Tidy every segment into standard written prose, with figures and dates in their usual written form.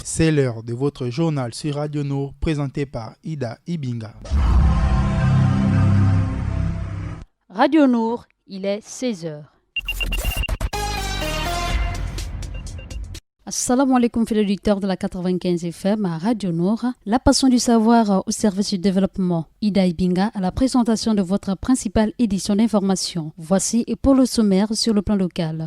C'est l'heure de votre journal sur Radio Nour présenté par Ida Ibinga. Radio Nour, il est 16h. Assalamu alaikum fidèles auditeurs de la 95 FM à Radio Nour. La passion du savoir au service du développement. Ida Ibinga à la présentation de votre principale édition d'information. Voici et pour le sommaire sur le plan local.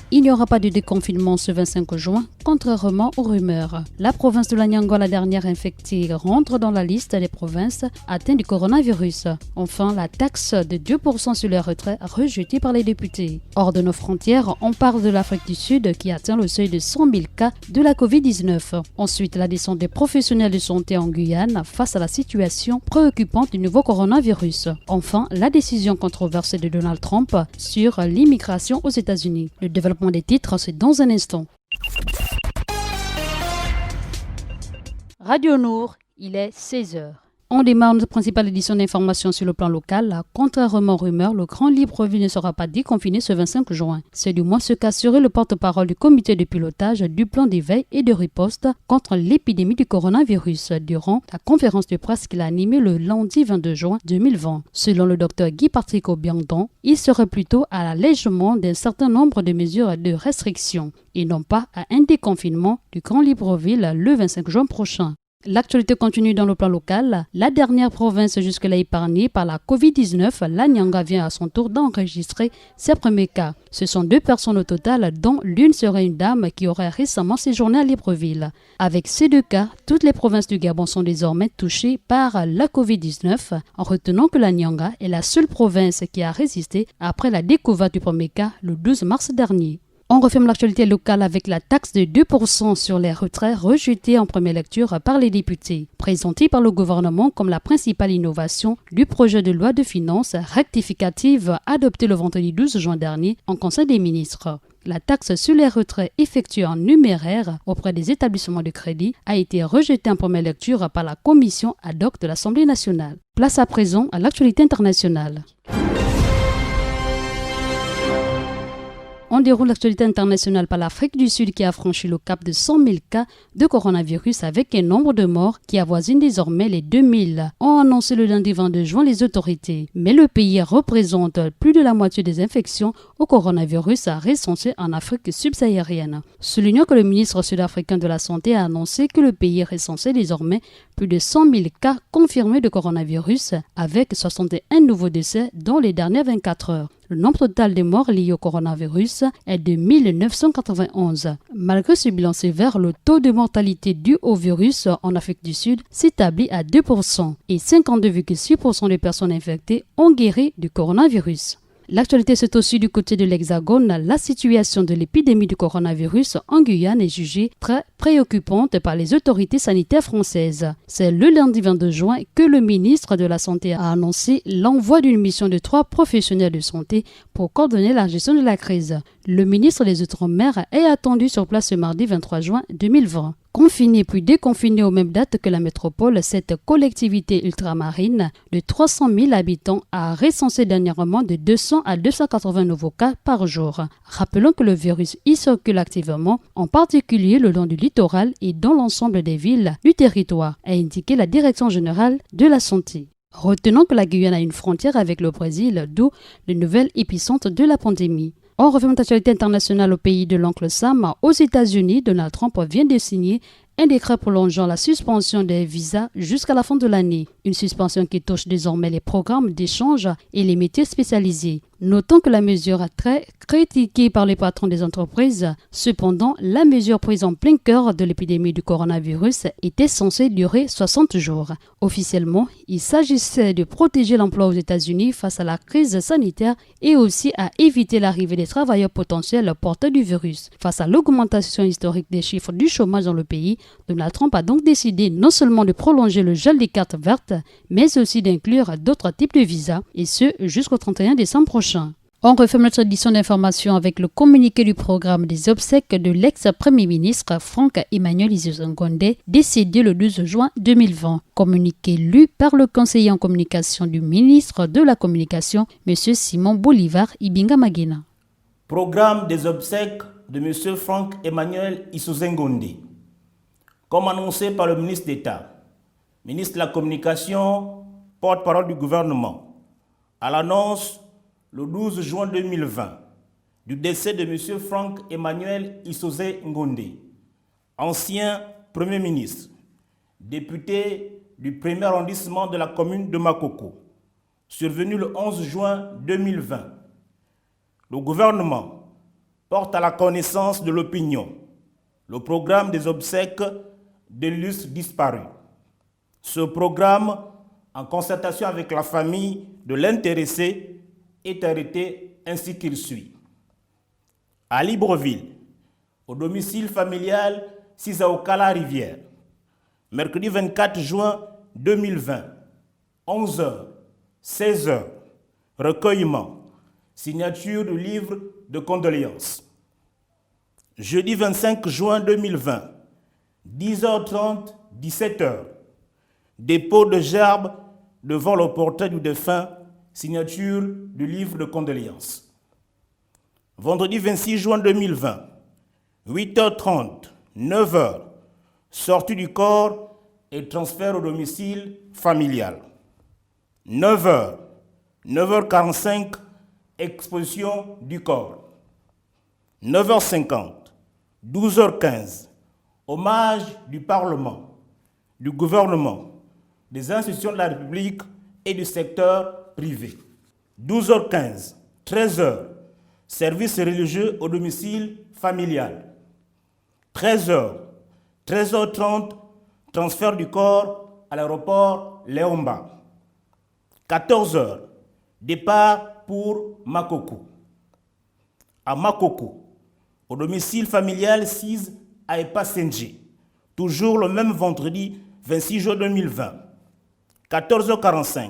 Il n'y aura pas de déconfinement ce 25 juin, contrairement aux rumeurs. La province de l'Anyangwa, la dernière infectée, rentre dans la liste des provinces atteintes du coronavirus. Enfin, la taxe de 2% sur les retraits rejetée par les députés. Hors de nos frontières, on parle de l'Afrique du Sud qui atteint le seuil de 100 000 cas de la Covid-19. Ensuite, la descente des professionnels de santé en Guyane face à la situation préoccupante du nouveau coronavirus. Enfin, la décision controversée de Donald Trump sur l'immigration aux États-Unis. Le développement des titres, c'est dans un instant. Radio Nour, il est 16h. On démarre notre principale édition d'information sur le plan local. Contrairement aux rumeurs, le Grand Libreville ne sera pas déconfiné ce 25 juin. C'est du moins ce qu'a assuré le porte-parole du comité de pilotage du plan d'éveil et de riposte contre l'épidémie du coronavirus durant la conférence de presse qu'il a animée le lundi 22 juin 2020. Selon le docteur Guy-Patrick Obiangdon, il serait plutôt à l'allègement d'un certain nombre de mesures de restriction et non pas à un déconfinement du Grand Libreville le 25 juin prochain. L'actualité continue dans le plan local. La dernière province jusque-là épargnée par la Covid-19, l'Anyangwa vient à son tour d'enregistrer ses premiers cas. Ce sont 2 personnes au total, dont l'une serait une dame qui aurait récemment séjourné à Libreville. Avec ces 2 cas, toutes les provinces du Gabon sont désormais touchées par la Covid-19, en retenant que l'Anyangwa est la seule province qui a résisté après la découverte du premier cas le 12 mars dernier. On referme l'actualité locale avec la taxe de 2% sur les retraits rejetée en première lecture par les députés, présentée par le gouvernement comme la principale innovation du projet de loi de finances rectificative adopté le vendredi 12 juin dernier en Conseil des ministres. La taxe sur les retraits effectués en numéraire auprès des établissements de crédit a été rejetée en première lecture par la commission ad hoc de l'Assemblée nationale. Place à présent à l'actualité internationale. On déroule l'actualité internationale par l'Afrique du Sud qui a franchi le cap de 100 000 cas de coronavirus avec un nombre de morts qui avoisine désormais les 2000, ont annoncé le lundi 22 juin les autorités. Mais le pays représente plus de la moitié des infections au coronavirus recensées en Afrique subsaharienne. Soulignant que le ministre sud-africain de la Santé a annoncé que le pays recensait désormais plus de 100 000 cas confirmés de coronavirus avec 61 nouveaux décès dans les dernières 24 heures. Le nombre total de morts liés au coronavirus est de 1991. Malgré ce bilan sévère, le taux de mortalité dû au virus en Afrique du Sud s'établit à 2% et 52,6% des personnes infectées ont guéri du coronavirus. L'actualité, c'est aussi du côté de l'Hexagone. La situation de l'épidémie du coronavirus en Guyane est jugée très préoccupante par les autorités sanitaires françaises. C'est le lundi 22 juin que le ministre de la Santé a annoncé l'envoi d'une mission de 3 professionnels de santé pour coordonner la gestion de la crise. Le ministre des Outre-mer est attendu sur place ce mardi 23 juin 2020. Confinée puis déconfinée aux mêmes dates que la métropole, cette collectivité ultramarine de 300 000 habitants a recensé dernièrement de 200 à 280 nouveaux cas par jour. Rappelons que le virus y circule activement, en particulier le long du littoral et dans l'ensemble des villes du territoire, a indiqué la Direction générale de la santé. Retenons que la Guyane a une frontière avec le Brésil, d'où le nouvel épicentre de la pandémie. On revient à l'actualité internationale au pays de l'oncle Sam. Aux États-Unis, Donald Trump vient de signer un décret prolongeant la suspension des visas jusqu'à la fin de l'année. Une suspension qui touche désormais les programmes d'échange et les métiers spécialisés. Notons que la mesure est très critiquée par les patrons des entreprises. Cependant, la mesure prise en plein cœur de l'épidémie du coronavirus était censée durer 60 jours. Officiellement, il s'agissait de protéger l'emploi aux États-Unis face à la crise sanitaire et aussi à éviter l'arrivée des travailleurs potentiels porteurs du virus. Face à l'augmentation historique des chiffres du chômage dans le pays, Donald Trump a donc décidé non seulement de prolonger le gel des cartes vertes, mais aussi d'inclure d'autres types de visas, et ce jusqu'au 31 décembre prochain. On referme notre édition d'information avec le communiqué du programme des obsèques de l'ex-premier ministre Franck Emmanuel Iziou-Ngondé, décédé le 12 juin 2020. Communiqué lu par le conseiller en communication du ministre de la Communication, M. Simon Bolivar Ibinga Maguina. Programme des obsèques de M. Franck Emmanuel Issouzé Ngondé. Comme annoncé par le ministre d'État, ministre de la Communication, porte-parole du gouvernement, à l'annonce le 12 juin 2020 du décès de M. Franck Emmanuel Issouzé Ngondé, ancien Premier ministre, député du 1er arrondissement de la commune de Makoko, survenu le 11 juin 2020. Le gouvernement porte à la connaissance de l'opinion le programme des obsèques de l'illustre disparu. Ce programme, en concertation avec la famille de l'intéressé, est arrêté ainsi qu'il suit. À Libreville, au domicile familial Sisaokala Rivière, mercredi 24 juin 2020, 11h, 16h, recueillement, signature du livre de condoléances. Jeudi 25 juin 2020, 10h30, 17h, dépôt de gerbe devant le portrait du défunt, signature du livre de condoléances. Vendredi 26 juin 2020, 8h30, 9h, sortie du corps et transfert au domicile familial. 9h, 9h45, exposition du corps. 9h50, 12h15, hommage du Parlement, du gouvernement, des institutions de la République et du secteur privé. 12h15, 13h, service religieux au domicile familial. 13h, 13h30, transfert du corps à l'aéroport Léomba. 14h, départ pour Makoko. À Makoko, au domicile familial 6 à Epasenje, toujours le même vendredi 26 juin 2020. 14h45,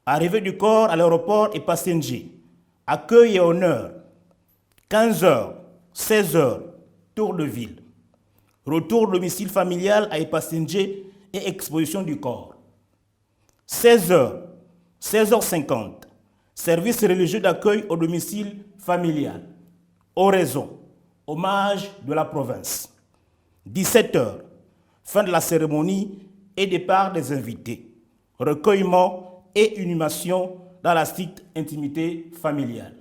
arrivée du corps à l'aéroport Epasenje, accueil et honneur. 15h, 16h, tour de ville. Retour au domicile familial à Epasenje et exposition du corps. 16h, 16h50, service religieux d'accueil au domicile familial. Oraison, hommage de la province. 17h, fin de la cérémonie et départ des invités. Recueillement et inhumation dans la stricte intimité familiale.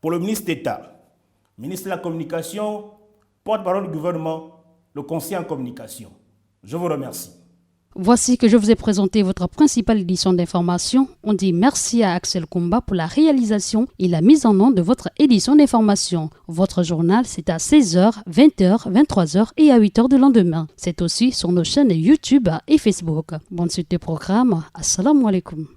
Pour le ministre d'État, ministre de la Communication, porte-parole du gouvernement, le conseiller en communication. Je vous remercie. Voici que je vous ai présenté votre principale édition d'information. On dit merci à Axel Kumba pour la réalisation et la mise en œuvre de votre édition d'information. Votre journal, c'est à 16h, 20h, 23h et à 8h de lendemain. C'est aussi sur nos chaînes YouTube et Facebook. Bonne suite de programme. Assalamu alaikum.